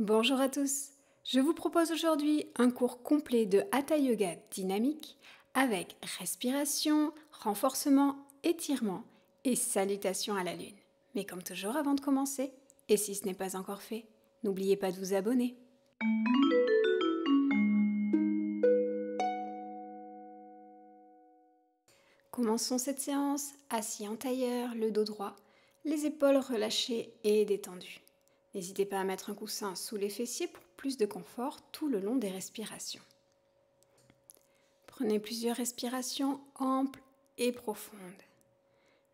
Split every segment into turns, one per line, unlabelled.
Bonjour à tous, je vous propose aujourd'hui un cours complet de Hatha Yoga dynamique avec respiration, renforcement, étirement et salutations à la lune. Mais comme toujours avant de commencer, et si ce n'est pas encore fait, n'oubliez pas de vous abonner. Commençons cette séance assis en tailleur, le dos droit, les épaules relâchées et détendues. N'hésitez pas à mettre un coussin sous les fessiers pour plus de confort tout le long des respirations. Prenez plusieurs respirations amples et profondes.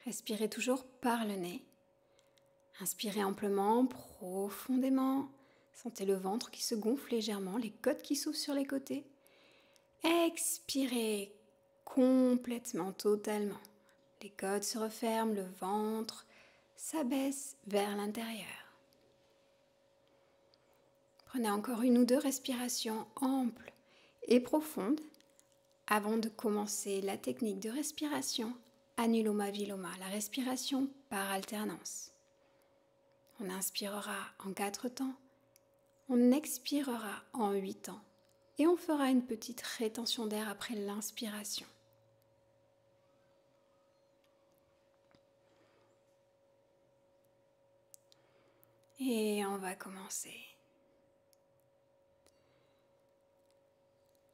Respirez toujours par le nez. Inspirez amplement, profondément. Sentez le ventre qui se gonfle légèrement, les côtes qui s'ouvrent sur les côtés. Expirez complètement, totalement. Les côtes se referment, le ventre s'abaisse vers l'intérieur. Prenez encore une ou deux respirations amples et profondes avant de commencer la technique de respiration Anuloma Viloma, la respiration par alternance. On inspirera en 4 temps, on expirera en 8 temps et on fera une petite rétention d'air après l'inspiration. Et on va commencer.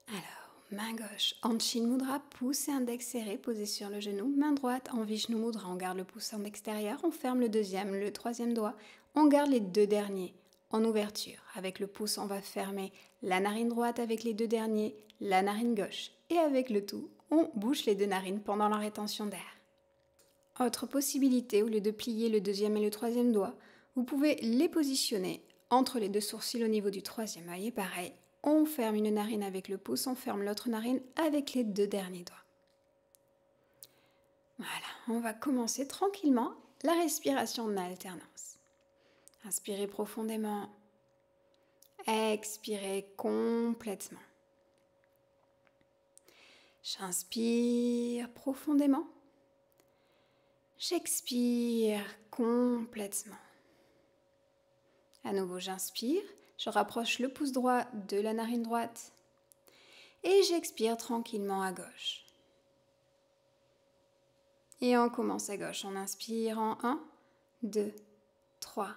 Alors, main gauche en Chin Mudra, pouce et index serré, posé sur le genou. Main droite en Vishnu Mudra, on garde le pouce en extérieur, on ferme le deuxième, le troisième doigt. On garde les deux derniers en ouverture. Avec le pouce, on va fermer la narine droite avec les deux derniers, la narine gauche. Et avec le tout, on bouche les deux narines pendant la rétention d'air. Autre possibilité, au lieu de plier le deuxième et le troisième doigt, vous pouvez les positionner entre les deux sourcils au niveau du troisième œil. Et pareil, on ferme une narine avec le pouce, on ferme l'autre narine avec les deux derniers doigts. Voilà, on va commencer tranquillement la respiration en alternance. Inspirez profondément, expirez complètement. J'inspire profondément, j'expire complètement. À nouveau, j'inspire, je rapproche le pouce droit de la narine droite et j'expire tranquillement à gauche. Et on commence à gauche, on inspire en 1, 2, 3,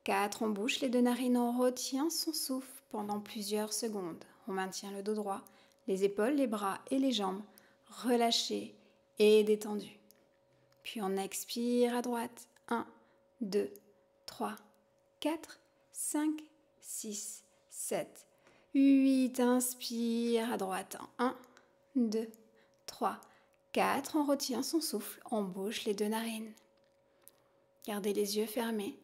4, on bouche les deux narines, on retient son souffle pendant plusieurs secondes. On maintient le dos droit, les épaules, les bras et les jambes relâchés et détendus. Puis on expire à droite, 1, 2, 3, 4, 5, 6, 7, 8, inspire à droite, 1, 2, 3, 4, on retient son souffle, on bouche les deux narines. Gardez les yeux fermés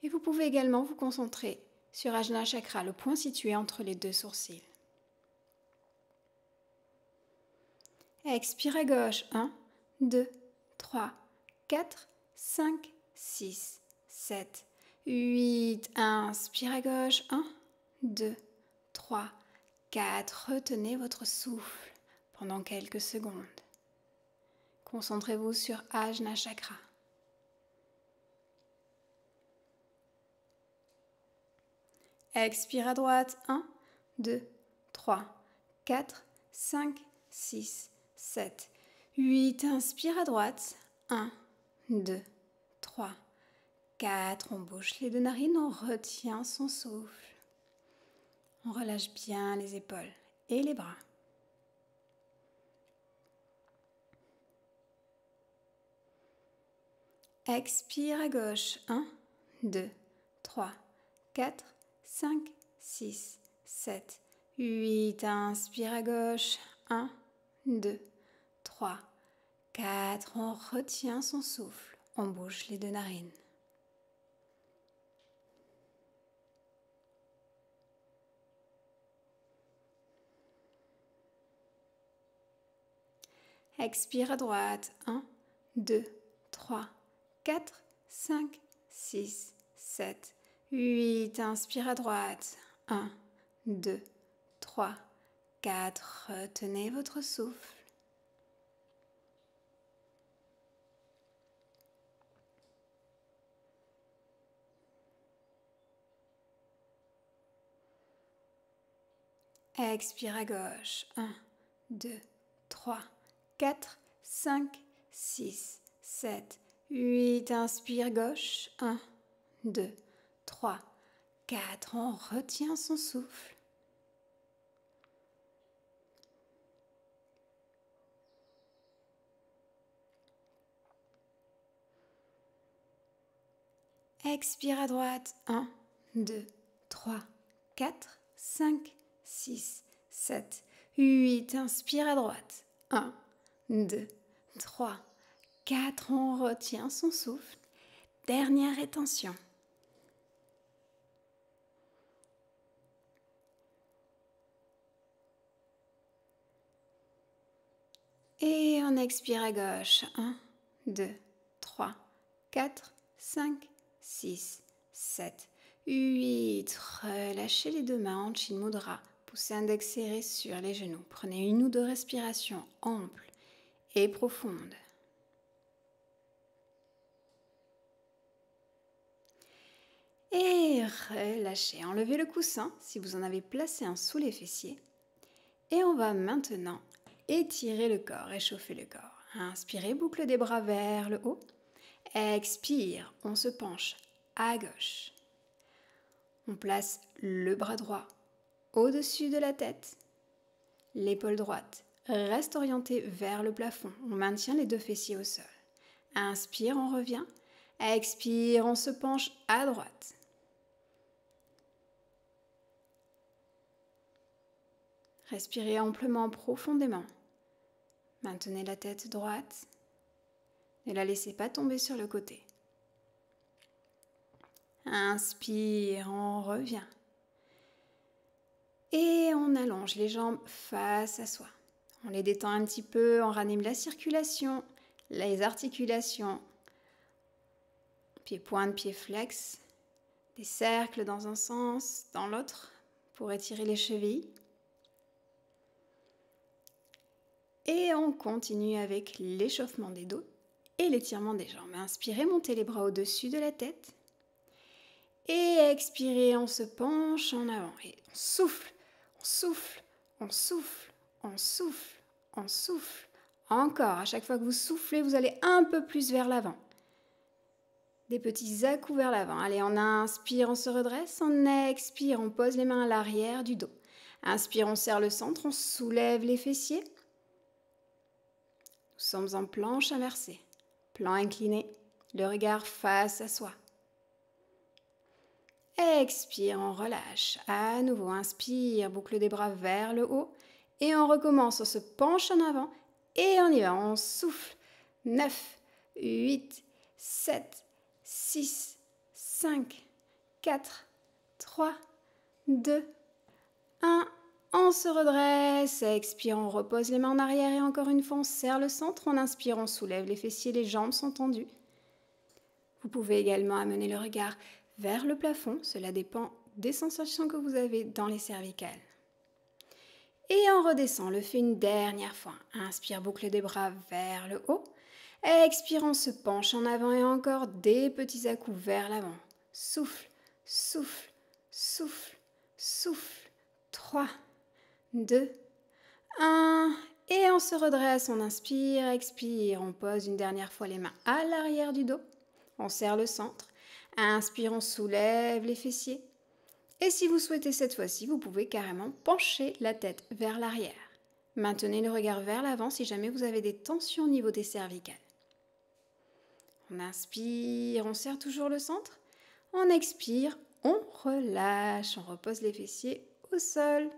et vous pouvez également vous concentrer sur Ajna Chakra, le point situé entre les deux sourcils. Expire à gauche, 1, 2, 3, 4, 5, 6, 7, 8, inspire à gauche, 1, 2, 3, 4, retenez votre souffle pendant quelques secondes. Concentrez-vous sur Ajna Chakra. Expire à droite, 1, 2, 3, 4, 5, 6, 7, 8, inspire à droite, 1, 2, 3, 4, on bouche les deux narines, on retient son souffle. On relâche bien les épaules et les bras. Expire à gauche, 1, 2, 3, 4, 5, 6, 7, 8, inspire à gauche, 1, 2, 3, 4, on retient son souffle, on bouche les deux narines. Expire à droite, 1, 2, 3, 4, 5, 6, 7, 8, inspire à droite, 1, 2, 3, 4, retenez votre souffle. Expire à gauche. 1, 2, 3, 4, 5, 6, 7, 8. Inspire gauche. 1, 2, 3, 4. On retient son souffle. Expire à droite. 1, 2, 3, 4, 5, 6, 7, 8. Inspire à droite. 1, 2, 3, 4. On retient son souffle. Dernière rétention. Et on expire à gauche. 1, 2, 3, 4, 5, 6, 7, 8. Relâchez les deux mains en Chin Mudra. Poussez index serré sur les genoux. Prenez 1 ou 2 respirations amples et profondes. Et relâchez. Enlevez le coussin si vous en avez placé un sous les fessiers. Et on va maintenant étirer le corps, réchauffer le corps. Inspirez, boucle des bras vers le haut. Expire, on se penche à gauche. On place le bras droit au-dessus de la tête. L'épaule droite reste orientée vers le plafond. On maintient les 2 fessiers au sol. Inspire, on revient. Expire, on se penche à droite. Respirez amplement, profondément. Maintenez la tête droite. Ne la laissez pas tomber sur le côté. Inspire, on revient. Et on allonge les jambes face à soi. On les détend un petit peu, on ranime la circulation, les articulations. Pied-pointe, pied-flex. Des cercles dans un sens, dans l'autre, pour étirer les chevilles. Et on continue avec l'échauffement des dos et l'étirement des jambes. Inspirez, montez les bras au-dessus de la tête. Et expirez, on se penche en avant. Et on souffle, on souffle, on souffle, on souffle, on souffle. Encore, à chaque fois que vous soufflez, vous allez un peu plus vers l'avant. Des petits à-coups vers l'avant. Allez, on inspire, on se redresse. On expire, on pose les mains à l'arrière du dos. Inspire, on serre le centre, on soulève les fessiers. Nous sommes en planche inversée. Plan incliné, le regard face à soi. Expire, on relâche. À nouveau, inspire, boucle des bras vers le haut. Et on recommence, on se penche en avant. Et on y va, on souffle. 9, 8, 7, 6, 5, 4, 3, 2, 1. On se redresse. Expire, on repose les mains en arrière. Et encore une fois, on serre le centre. On inspire, on soulève les fessiers, les jambes sont tendues. Vous pouvez également amener le regard vers le plafond. Cela dépend des sensations que vous avez dans les cervicales. Et on redescend, on le fait une dernière fois. Inspire, boucle des bras vers le haut. Expire, on se penche en avant et encore des petits à-coups vers l'avant. Souffle, souffle, souffle, souffle. 3, 2, 1. Et on se redresse, on inspire, expire. On pose une dernière fois les mains à l'arrière du dos. On serre le centre. Inspire, on soulève les fessiers. Et si vous souhaitez cette fois-ci, vous pouvez carrément pencher la tête vers l'arrière. Maintenez le regard vers l'avant si jamais vous avez des tensions au niveau des cervicales. On inspire, on serre toujours le centre. On expire, on relâche, on repose les fessiers au sol.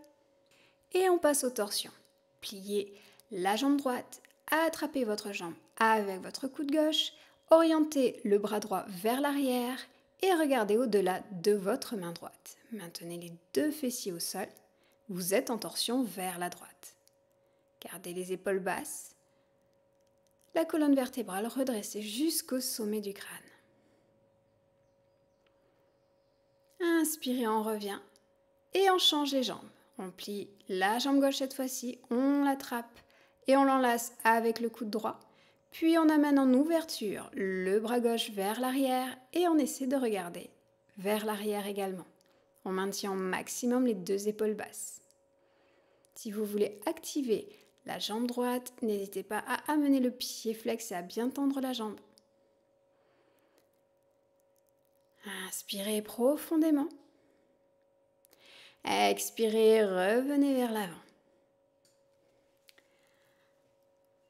Et on passe aux torsions. Pliez la jambe droite, attrapez votre jambe avec votre coude gauche, orientez le bras droit vers l'arrière et regardez au-delà de votre main droite. Maintenez les 2 fessiers au sol. Vous êtes en torsion vers la droite. Gardez les épaules basses. La colonne vertébrale redressée jusqu'au sommet du crâne. Inspirez, on revient. Et on change les jambes. On plie la jambe gauche cette fois-ci, on l'attrape et on l'enlace avec le coude droit. Puis on amène en ouverture le bras gauche vers l'arrière et on essaie de regarder vers l'arrière également. On maintient au maximum les 2 épaules basses. Si vous voulez activer la jambe droite, n'hésitez pas à amener le pied flex et à bien tendre la jambe. Inspirez profondément. Expirez, revenez vers l'avant.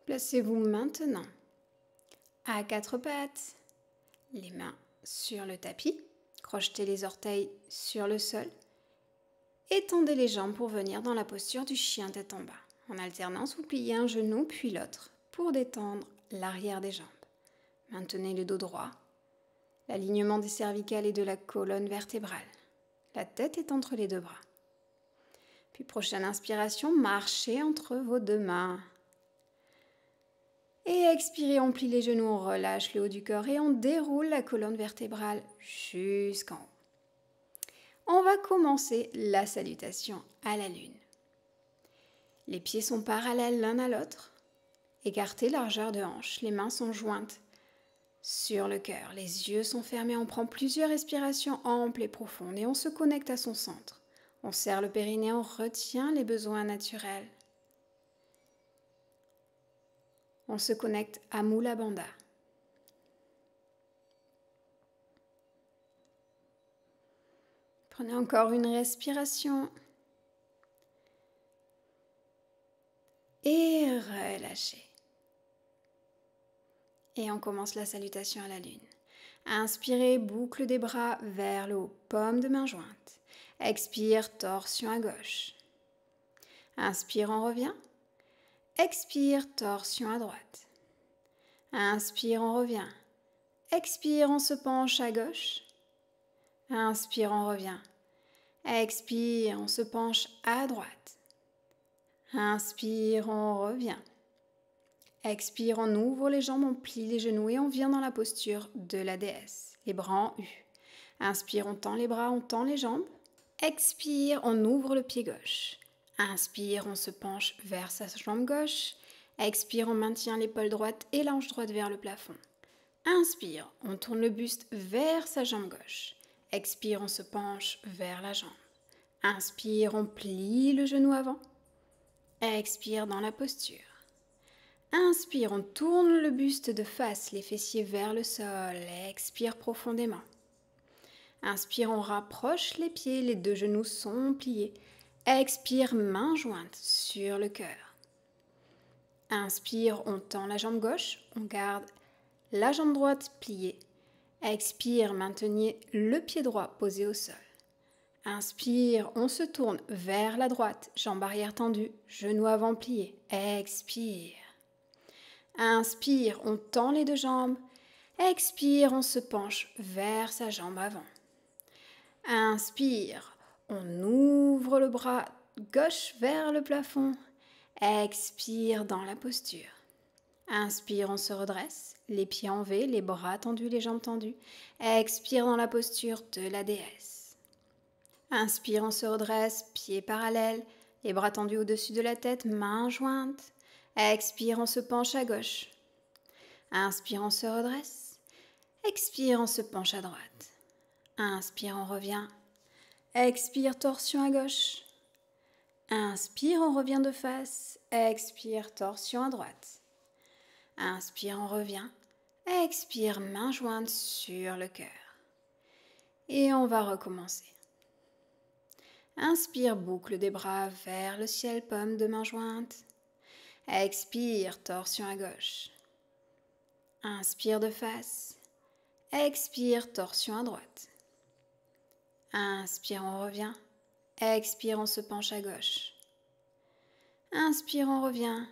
Placez-vous maintenant à quatre pattes, les mains sur le tapis, crochetez les orteils sur le sol. Étendez les jambes pour venir dans la posture du chien tête en bas. En alternance, vous pliez un genou puis l'autre pour détendre l'arrière des jambes. Maintenez le dos droit, l'alignement des cervicales et de la colonne vertébrale. La tête est entre les deux bras. Puis prochaine inspiration, marchez entre vos deux mains. Et expirez, on plie les genoux, on relâche le haut du corps et on déroule la colonne vertébrale jusqu'en haut. On va commencer la salutation à la lune. Les pieds sont parallèles l'un à l'autre. Écartez largeur de hanche, les mains sont jointes sur le cœur. Les yeux sont fermés, on prend plusieurs respirations amples et profondes et on se connecte à son centre. On serre le périnée, on retient les besoins naturels. On se connecte à Mula Bandha. Prenez encore une respiration. Et relâchez. Et on commence la salutation à la lune. Inspirez, boucle des bras vers le haut, paume de main jointe. Expire, torsion à gauche. Inspire, on revient. Expire, torsion à droite. Inspire, on revient. Expire, on se penche à gauche. Inspire, on revient. Expire, on se penche à droite. Inspire, on revient. Expire, on ouvre les jambes, on plie les genoux et on vient dans la posture de la déesse, les bras en U. Inspire, on tend les bras, on tend les jambes. Expire, on ouvre le pied gauche. Inspire, on se penche vers sa jambe gauche. Expire, on maintient l'épaule droite et la hanche droite vers le plafond. Inspire, on tourne le buste vers sa jambe gauche. Expire, on se penche vers la jambe. Inspire, on plie le genou avant. Expire dans la posture. Inspire, on tourne le buste de face, les fessiers vers le sol. Expire profondément. Inspire, on rapproche les pieds, les deux genoux sont pliés. Expire, main jointe sur le cœur. Inspire, on tend la jambe gauche, on garde la jambe droite pliée. Expire, maintenez le pied droit posé au sol. Inspire, on se tourne vers la droite, jambe arrière tendue, genou avant plié. Expire. Inspire, on tend les deux jambes. Expire, on se penche vers sa jambe avant. Inspire, on ouvre le bras gauche vers le plafond. Expire dans la posture. Inspire, on se redresse, les pieds en V, les bras tendus, les jambes tendues. Expire dans la posture de la déesse. Inspire, on se redresse, pieds parallèles, les bras tendus au-dessus de la tête, mains jointes. Expire, on se penche à gauche. Inspire, on se redresse. Expire, on se penche à droite. Inspire, on revient. Expire, torsion à gauche. Inspire, on revient de face. Expire, torsion à droite. Inspire, on revient. Expire, main jointe sur le cœur. Et on va recommencer. Inspire, boucle des bras vers le ciel, paume de main jointe. Expire, torsion à gauche. Inspire de face. Expire, torsion à droite. Inspire, on revient. Expire, on se penche à gauche. Inspire, on revient.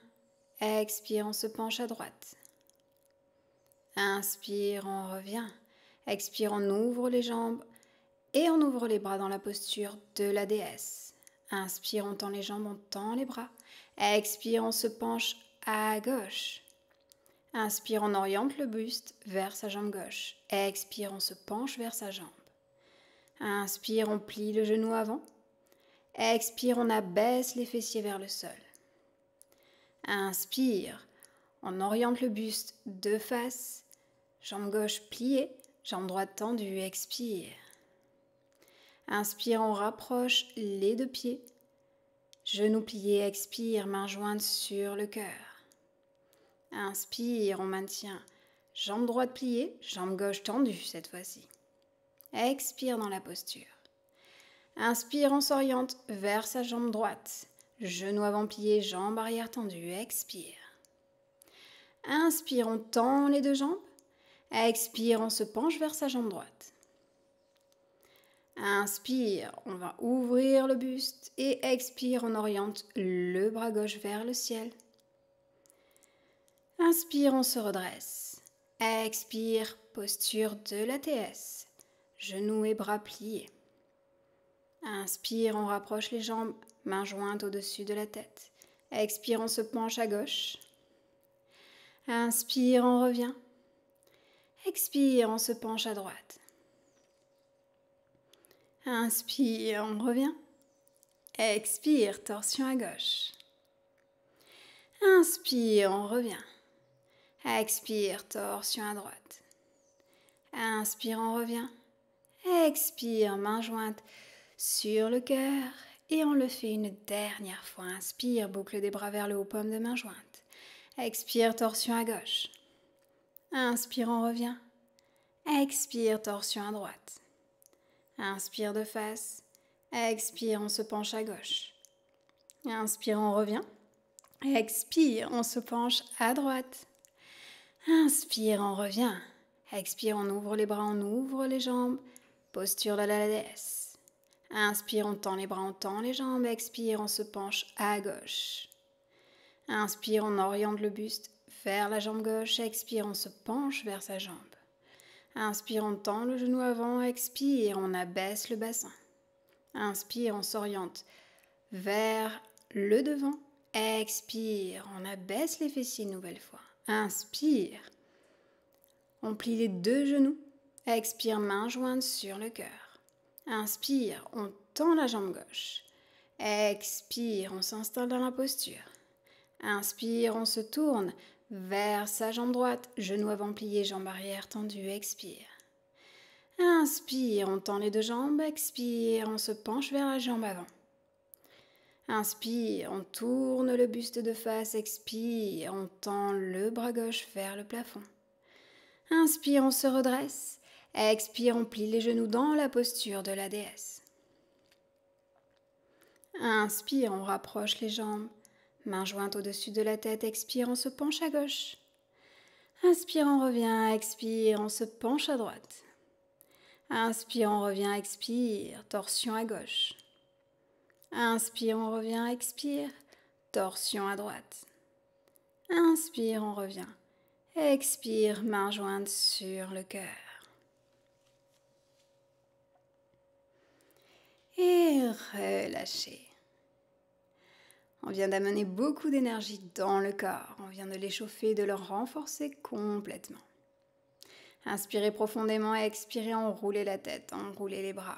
Expire, on se penche à droite. Inspire, on revient. Expire, on ouvre les jambes et on ouvre les bras dans la posture de la déesse. Inspire, on tend les jambes, on tend les bras. Expire, on se penche à gauche. Inspire, on oriente le buste vers sa jambe gauche. Expire, on se penche vers sa jambe. Inspire, on plie le genou avant. Expire, on abaisse les fessiers vers le sol. Inspire, on oriente le buste de face. Jambe gauche pliée, jambe droite tendue. Expire. Inspire, on rapproche les deux pieds. Genoux pliés, expire, mains jointes sur le cœur. Inspire, on maintient. Jambe droite pliée, jambe gauche tendue cette fois-ci. Expire dans la posture. Inspire, on s'oriente vers sa jambe droite. Genou avant plié, jambe arrière tendue. Expire. Inspire, on tend les deux jambes. Expire, on se penche vers sa jambe droite. Inspire, on va ouvrir le buste. Et expire, on oriente le bras gauche vers le ciel. Inspire, on se redresse. Expire, posture de l'ATS. Genoux et bras pliés. Inspire, on rapproche les jambes, mains jointes au-dessus de la tête. Expire, on se penche à gauche. Inspire, on revient. Expire, on se penche à droite. Inspire, on revient. Expire, torsion à gauche. Inspire, on revient. Expire, torsion à droite. Inspire, on revient. Expire, main jointe sur le cœur. Et on le fait une dernière fois. Inspire, boucle des bras vers le haut, paume de main jointe. Expire, torsion à gauche. Inspire, on revient. Expire, torsion à droite. Inspire de face. Expire, on se penche à gauche. Inspire, on revient. Expire, on se penche à droite. Inspire, on revient. Expire, on ouvre les bras, on ouvre les jambes. Posture de la déesse. Inspire, on tend les bras, on tend les jambes. Expire, on se penche à gauche. Inspire, on oriente le buste vers la jambe gauche. Expire, on se penche vers sa jambe. Inspire, on tend le genou avant. Expire, on abaisse le bassin. Inspire, on s'oriente vers le devant. Expire, on abaisse les fessiers une nouvelle fois. Inspire, on plie les deux genoux. Expire, main jointe sur le cœur. Inspire, on tend la jambe gauche. Expire, on s'installe dans la posture. Inspire, on se tourne vers sa jambe droite. Genou avant plié, jambe arrière tendue. Expire. Inspire, on tend les deux jambes. Expire, on se penche vers la jambe avant. Inspire, on tourne le buste de face. Expire, on tend le bras gauche vers le plafond. Inspire, on se redresse. Expire, on plie les genoux dans la posture de la déesse. Inspire, on rapproche les jambes. Main jointe au-dessus de la tête. Expire, on se penche à gauche. Inspire, on revient. Expire, on se penche à droite. Inspire, on revient. Expire, torsion à gauche. Inspire, on revient. Expire, torsion à droite. Inspire, on revient. Expire, main jointe sur le cœur. Et relâchez. On vient d'amener beaucoup d'énergie dans le corps. On vient de l'échauffer, de le renforcer complètement. Inspirez profondément et expirez, enroulez la tête, enroulez les bras.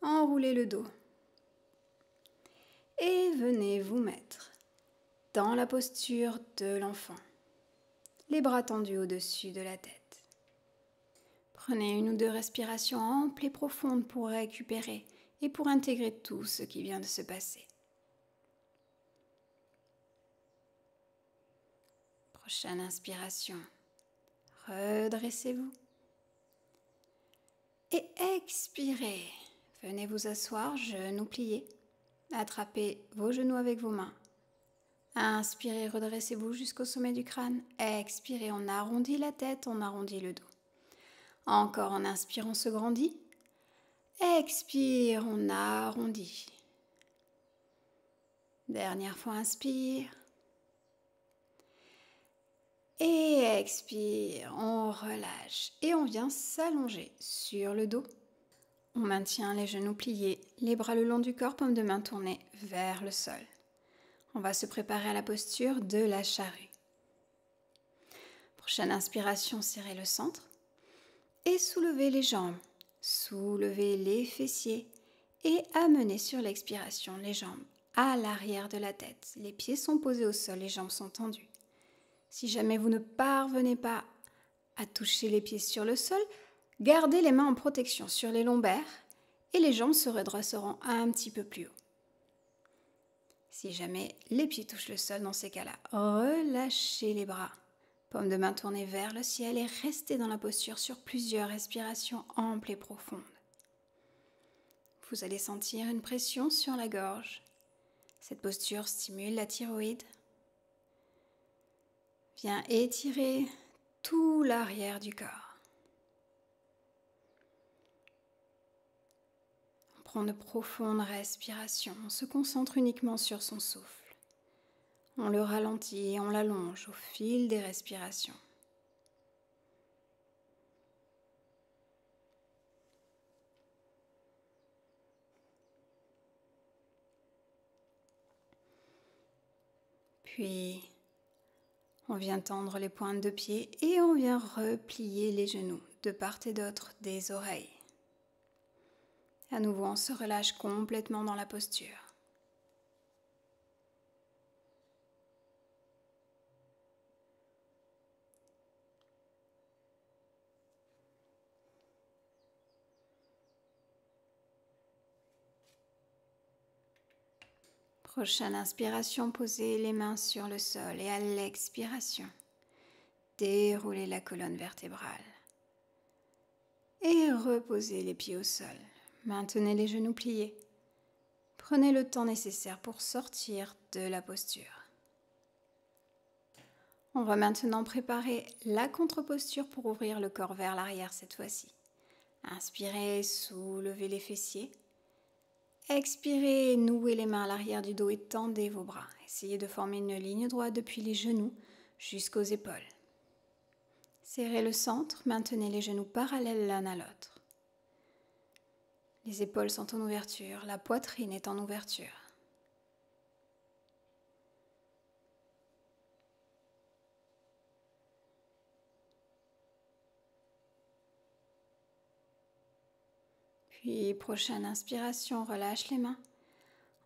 Enroulez le dos. Et venez vous mettre dans la posture de l'enfant. Les bras tendus au-dessus de la tête. Prenez une ou deux respirations amples et profondes pour récupérer et pour intégrer tout ce qui vient de se passer. Prochaine inspiration. Redressez-vous. Et expirez. Venez vous asseoir, genoux pliés. Attrapez vos genoux avec vos mains. Inspirez, redressez-vous jusqu'au sommet du crâne. Expirez, on arrondit la tête, on arrondit le dos. Encore en inspirant, on se grandit. Expire, on arrondit. Dernière fois, inspire. Et expire, on relâche. Et on vient s'allonger sur le dos. On maintient les genoux pliés, les bras le long du corps, paume de main tournée vers le sol. On va se préparer à la posture de la charrue. Prochaine inspiration, serrez le centre. Et soulevez les jambes, soulevez les fessiers et amenez sur l'expiration les jambes à l'arrière de la tête. Les pieds sont posés au sol, les jambes sont tendues. Si jamais vous ne parvenez pas à toucher les pieds sur le sol, gardez les mains en protection sur les lombaires et les jambes se redresseront un petit peu plus haut. Si jamais les pieds touchent le sol dans ces cas-là, relâchez les bras. Paume de main tournée vers le ciel et restez dans la posture sur plusieurs respirations amples et profondes. Vous allez sentir une pression sur la gorge. Cette posture stimule la thyroïde. Viens étirer tout l'arrière du corps. On prend de profondes respirations. On se concentre uniquement sur son souffle. On le ralentit et on l'allonge au fil des respirations. Puis, on vient tendre les pointes de pied et on vient replier les genoux de part et d'autre des oreilles. À nouveau, on se relâche complètement dans la posture. Prochaine inspiration, posez les mains sur le sol et à l'expiration, déroulez la colonne vertébrale et reposez les pieds au sol. Maintenez les genoux pliés. Prenez le temps nécessaire pour sortir de la posture. On va maintenant préparer la contre-posture pour ouvrir le corps vers l'arrière cette fois-ci. Inspirez, soulevez les fessiers. Expirez, nouez les mains à l'arrière du dos et tendez vos bras. Essayez de former une ligne droite depuis les genoux jusqu'aux épaules. Serrez le centre, maintenez les genoux parallèles l'un à l'autre. Les épaules sont en ouverture, la poitrine est en ouverture. Puis, prochaine inspiration, relâche les mains.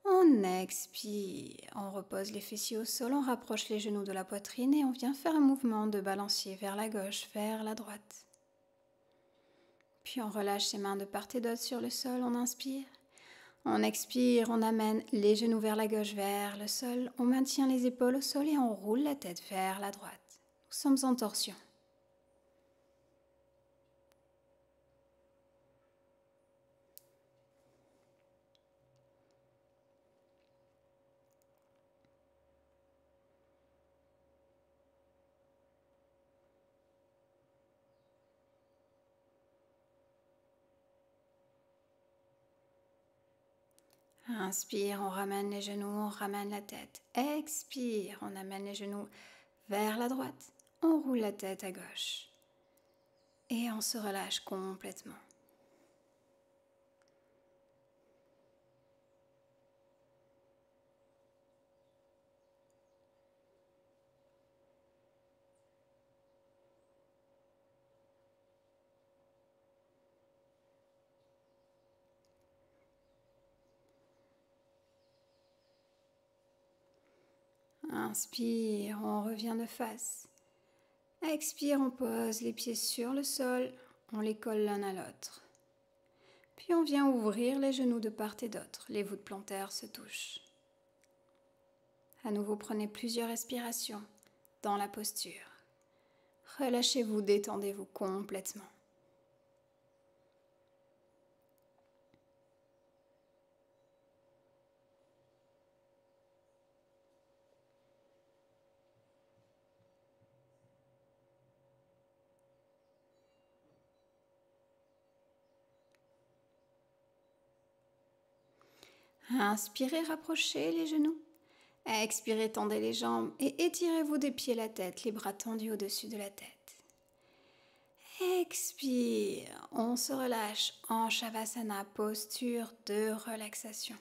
On expire, on repose les fessiers au sol, on rapproche les genoux de la poitrine et on vient faire un mouvement de balancier vers la gauche, vers la droite. Puis on relâche ses mains de part et d'autre sur le sol, on inspire. On expire, on amène les genoux vers la gauche, vers le sol. On maintient les épaules au sol et on roule la tête vers la droite. Nous sommes en torsion. Inspire, on ramène les genoux, on ramène la tête. Expire, on amène les genoux vers la droite. On roule la tête à gauche. Et on se relâche complètement. Inspire, on revient de face. Expire, on pose les pieds sur le sol, on les colle l'un à l'autre. Puis on vient ouvrir les genoux de part et d'autre, les voûtes plantaires se touchent. À nouveau, prenez plusieurs respirations dans la posture. Relâchez-vous, détendez-vous complètement. Inspirez, rapprochez les genoux. Expirez, tendez les jambes et étirez-vous des pieds la tête, les bras tendus au-dessus de la tête. Expire, on se relâche en Shavasana, posture de relaxation.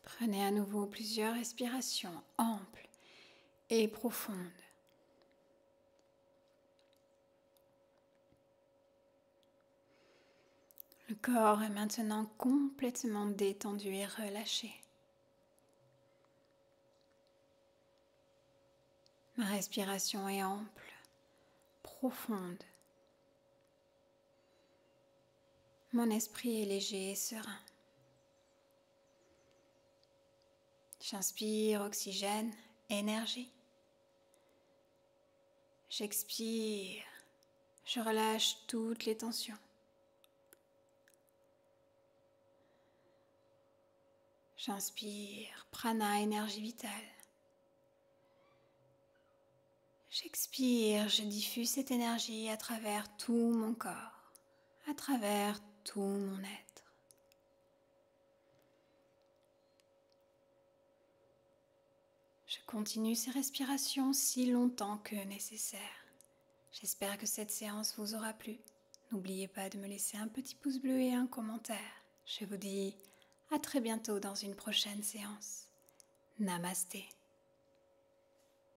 Prenez à nouveau plusieurs respirations amples et profondes. Le corps est maintenant complètement détendu et relâché. Ma respiration est ample, profonde. Mon esprit est léger et serein. J'inspire oxygène, énergie. J'expire, je relâche toutes les tensions. J'inspire, prana, énergie vitale. J'expire, je diffuse cette énergie à travers tout mon corps, à travers tout mon être. Je continue ces respirations si longtemps que nécessaire. J'espère que cette séance vous aura plu. N'oubliez pas de me laisser un petit pouce bleu et un commentaire. Je vous dis à très bientôt dans une prochaine séance. Namasté.